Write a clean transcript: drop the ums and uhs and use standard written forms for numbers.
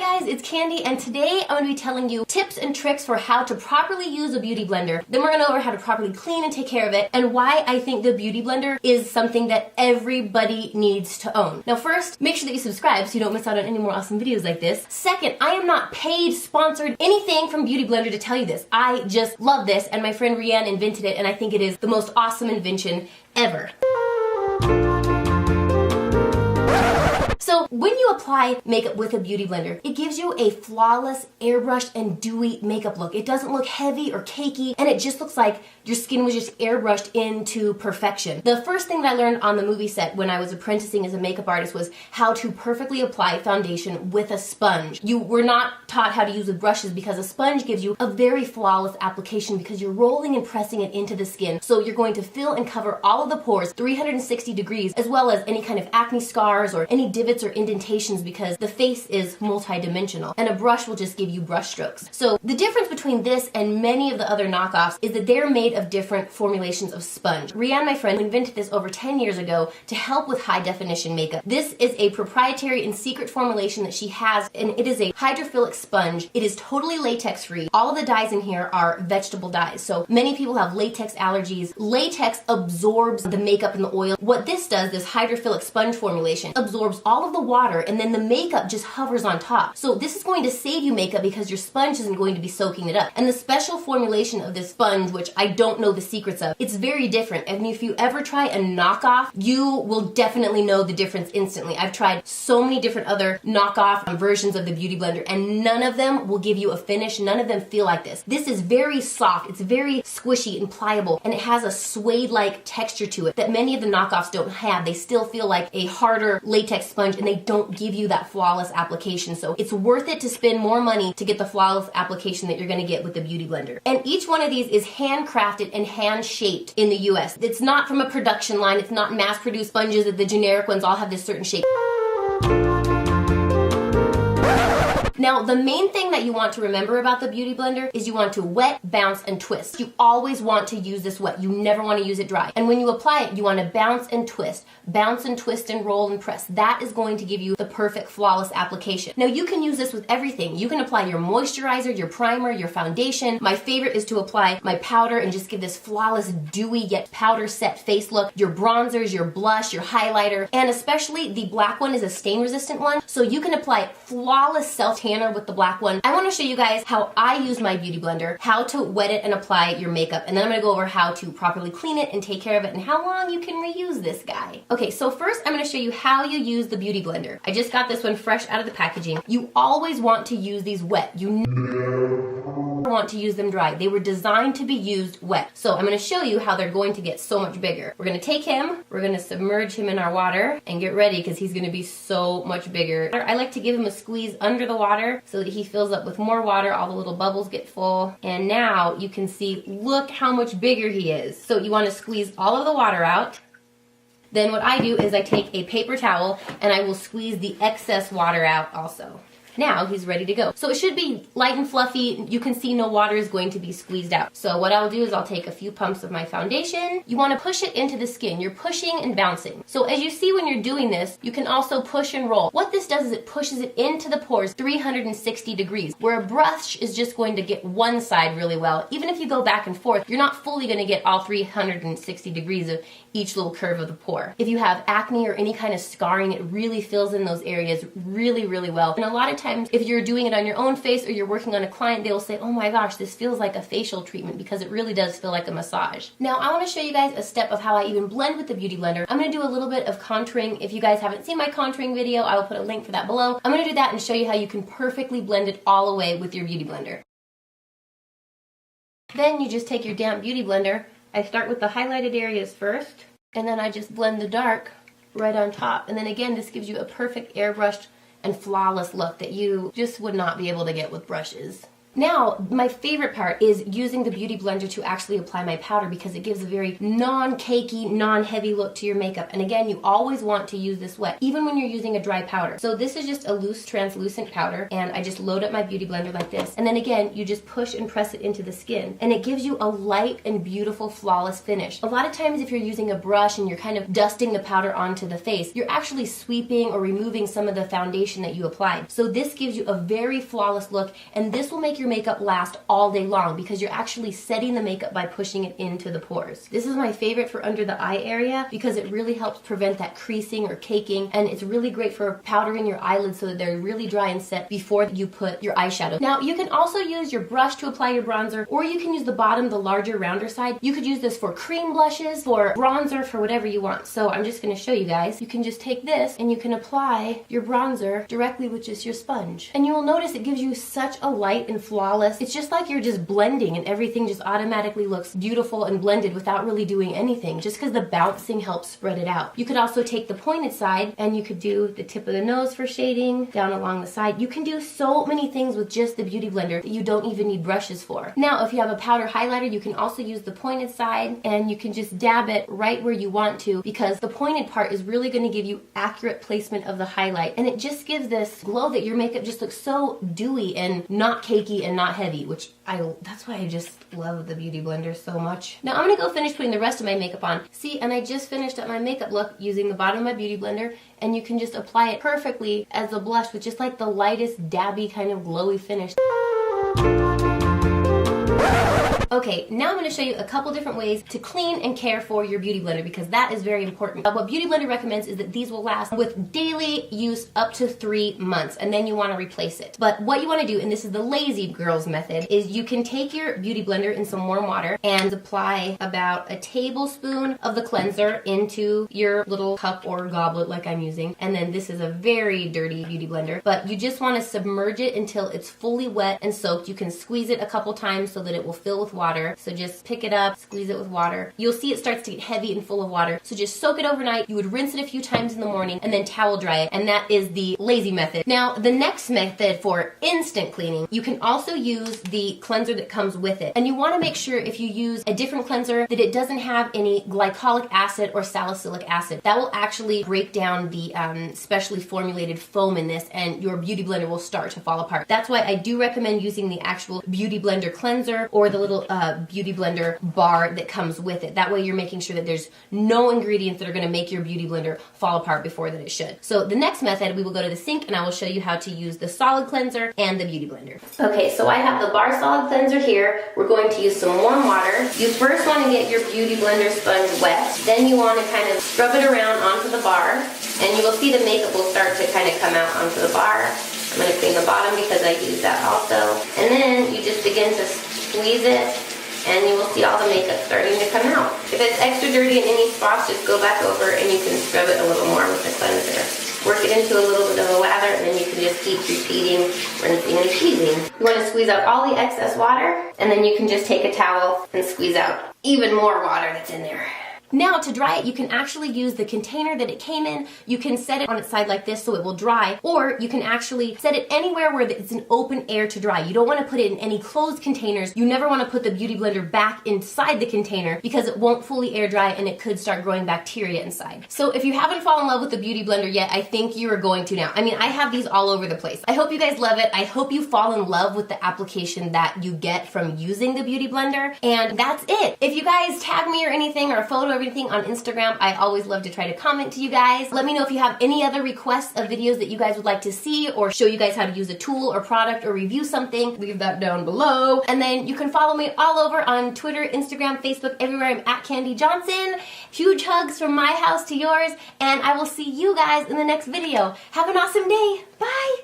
Hi guys, it's Candy, and today I'm going to be telling you tips and tricks for how to properly use a beauty blender. Then we're going to go over how to properly clean and take care of it, and why I think the beauty blender is something that everybody needs to own. Now first, make sure that you subscribe so you don't miss out on any more awesome videos like this. Second, I am not paid, sponsored, anything from Beauty Blender to tell you this. I just love this, and my friend Rianne invented it, and I think it is the most awesome invention ever. So when you apply makeup with a beauty blender, it gives you a flawless, airbrushed, and dewy makeup look. It doesn't look heavy or cakey, and it just looks like your skin was just airbrushed into perfection. The first thing that I learned on the movie set when I was apprenticing as a makeup artist was how to perfectly apply foundation with a sponge. You were not taught how to use the brushes because a sponge gives you a very flawless application because you're rolling and pressing it into the skin. So you're going to fill and cover all of the pores 360 degrees, as well as any kind of acne scars or any divots or indentations, because the face is multi-dimensional and a brush will just give you brush strokes. So the difference between this and many of the other knockoffs is that they're made of different formulations of sponge. Rianne, my friend, invented this over 10 years ago to help with high definition makeup. This is a proprietary and secret formulation that she has, and it is a hydrophilic sponge. It is totally latex free. All of the dyes in here are vegetable dyes. So many people have latex allergies. Latex absorbs the makeup and the oil. What this does, this hydrophilic sponge formulation, absorbs all of the water, and then the makeup just hovers on top. So this is going to save you makeup because your sponge isn't going to be soaking it up. And the special formulation of this sponge, which I don't know the secrets of, it's very different. And if you ever try a knockoff, you will definitely know the difference instantly. I've tried so many different other knockoff versions of the beauty blender, and none of them will give you a finish. None of them feel like this. This is very soft. It's very squishy and pliable, and it has a suede-like texture to it that many of the knockoffs don't have. They still feel like a harder latex sponge, and they don't give you that flawless application. So it's worth it to spend more money to get the flawless application that you're going to get with the beauty blender. And each one of these is handcrafted and hand shaped in the US. It's not from a production line. It's not mass produced sponges that the generic ones all have this certain shape. Now, the main thing that you want to remember about the beauty blender is you want to wet, bounce, and twist. You always want to use this wet. You never want to use it dry. And when you apply it, you want to bounce and twist. Bounce and twist and roll and press. That is going to give you the perfect, flawless application. Now, you can use this with everything. You can apply your moisturizer, your primer, your foundation. My favorite is to apply my powder and just give this flawless, dewy, yet powder set face look. Your bronzers, your blush, your highlighter, and especially the black one is a stain-resistant one, so you can apply flawless self-tanner with the black one. I want to show you guys how I use my beauty blender, how to wet it and apply your makeup, and then I'm going to go over how to properly clean it and take care of it and how long you can reuse this guy. Okay, so first I'm going to show you how you use the beauty blender. I just got this one fresh out of the packaging. You always want to use these wet. You never want to use them dry. They were designed to be used wet. So I'm going to show you how they're going to get so much bigger. We're going to take him, we're going to submerge him in our water, and get ready because he's going to be so much bigger. I like to give him a squeeze under the water so that he fills up with more water, all the little bubbles get full, and now you can see, look how much bigger he is. So you want to squeeze all of the water out. Then what I do is I take a paper towel and I will squeeze the excess water out also. Now he's ready to go. So it should be light and fluffy. You can see no water is going to be squeezed out. So what I'll do is I'll take a few pumps of my foundation. You want to push it into the skin. You're pushing and bouncing. So as you see when you're doing this, you can also push and roll. What this does is it pushes it into the pores 360 degrees, where a brush is just going to get one side really well. Even if you go back and forth, you're not fully going to get all 360 degrees of each little curve of the pore. If you have acne or any kind of scarring, it really fills in those areas really, really well. And a lot of times, if you're doing it on your own face or you're working on a client, they will say, oh my gosh, this feels like a facial treatment, because it really does feel like a massage. Now, I want to show you guys a step of how I even blend with the beauty blender. I'm going to do a little bit of contouring. If you guys haven't seen my contouring video, I will put a link for that below. I'm going to do that and show you how you can perfectly blend it all away with your beauty blender. Then you just take your damp beauty blender. I start with the highlighted areas first, and then I just blend the dark right on top. And then again, this gives you a perfect airbrushed and flawless look that you just would not be able to get with brushes. Now, my favorite part is using the Beauty Blender to actually apply my powder because it gives a very non-cakey, non-heavy look to your makeup. And again, you always want to use this wet, even when you're using a dry powder. So this is just a loose translucent powder, and I just load up my Beauty Blender like this. And then again, you just push and press it into the skin, and it gives you a light and beautiful, flawless finish. A lot of times if you're using a brush and you're kind of dusting the powder onto the face, you're actually sweeping or removing some of the foundation that you applied. So this gives you a very flawless look, and this will make your makeup last all day long because you're actually setting the makeup by pushing it into the pores. This is my favorite for under the eye area because it really helps prevent that creasing or caking, and it's really great for powdering your eyelids so that they're really dry and set before you put your eyeshadow. Now, you can also use your brush to apply your bronzer, or you can use the bottom, the larger, rounder side. You could use this for cream blushes, for bronzer, for whatever you want. So I'm just going to show you guys. You can just take this and you can apply your bronzer directly with just your sponge. And you will notice it gives you such a light and flawless. It's just like you're just blending and everything just automatically looks beautiful and blended without really doing anything, just because the bouncing helps spread it out. You could also take the pointed side and you could do the tip of the nose for shading, down along the side. You can do so many things with just the Beauty Blender that you don't even need brushes for. Now, if you have a powder highlighter, you can also use the pointed side and you can just dab it right where you want to, because the pointed part is really going to give you accurate placement of the highlight, and it just gives this glow that your makeup just looks so dewy and not cakey and not heavy, which that's why I just love the Beauty Blender so much. Now I'm gonna go finish putting the rest of my makeup on. See, and I just finished up my makeup look using the bottom of my Beauty Blender, and you can just apply it perfectly as a blush with just like the lightest dabby kind of glowy finish. Okay, now I'm going to show you a couple different ways to clean and care for your Beauty Blender, because that is very important. What Beauty Blender recommends is that these will last with daily use up to 3 months, and then you want to replace it. But what you want to do, and this is the lazy girls method, is you can take your Beauty Blender in some warm water and apply about a tablespoon of the cleanser into your little cup or goblet like I'm using. And then this is a very dirty Beauty Blender, but you just want to submerge it until it's fully wet and soaked. You can squeeze it a couple times so that it will fill with water. So just pick it up, squeeze it with water. You'll see it starts to get heavy and full of water. So just soak it overnight. You would rinse it a few times in the morning and then towel dry it. And that is the lazy method. Now, the next method for instant cleaning, you can also use the cleanser that comes with it. And you want to make sure if you use a different cleanser that it doesn't have any glycolic acid or salicylic acid. That will actually break down the specially formulated foam in this, and your Beauty Blender will start to fall apart. That's why I do recommend using the actual Beauty Blender cleanser or the little Beauty Blender bar that comes with it. That way you're making sure that there's no ingredients that are going to make your Beauty Blender fall apart before that it should. So the next method, we will go to the sink and I will show you how to use the solid cleanser and the Beauty Blender. Okay, so I have the bar solid cleanser here. We're going to use some warm water. You first want to get your Beauty Blender sponge wet. Then you want to kind of scrub it around onto the bar, and you will see the makeup will start to kind of come out onto the bar. I'm going to clean the bottom because I use that also. And then you just begin to squeeze it, and you will see all the makeup starting to come out. If it's extra dirty in any spots, just go back over and you can scrub it a little more with the cleanser. Work it into a little bit of a lather, and then you can just keep repeating, rinsing and squeezing. You want to squeeze out all the excess water, and then you can just take a towel and squeeze out even more water that's in there. Now to dry it, you can actually use the container that it came in. You can set it on its side like this so it will dry, or you can actually set it anywhere where it's an open air to dry. You don't want to put it in any closed containers. You never want to put the Beauty Blender back inside the container because it won't fully air dry and it could start growing bacteria inside. So if you haven't fallen in love with the Beauty Blender yet, I think you are going to now. I mean, I have these all over the place. I hope you guys love it. I hope you fall in love with the application that you get from using the Beauty Blender. And that's it. If you guys tag me or anything, or a photo or anything on Instagram, I always love to try to comment to you guys. Let me know if you have any other requests of videos that you guys would like to see, or show you guys how to use a tool or product or review something. Leave that down below. And then you can follow me all over on Twitter, Instagram, Facebook, everywhere. I'm at Candy Johnson. Huge hugs from my house to yours, and I will see you guys in the next video. Have an awesome day. Bye!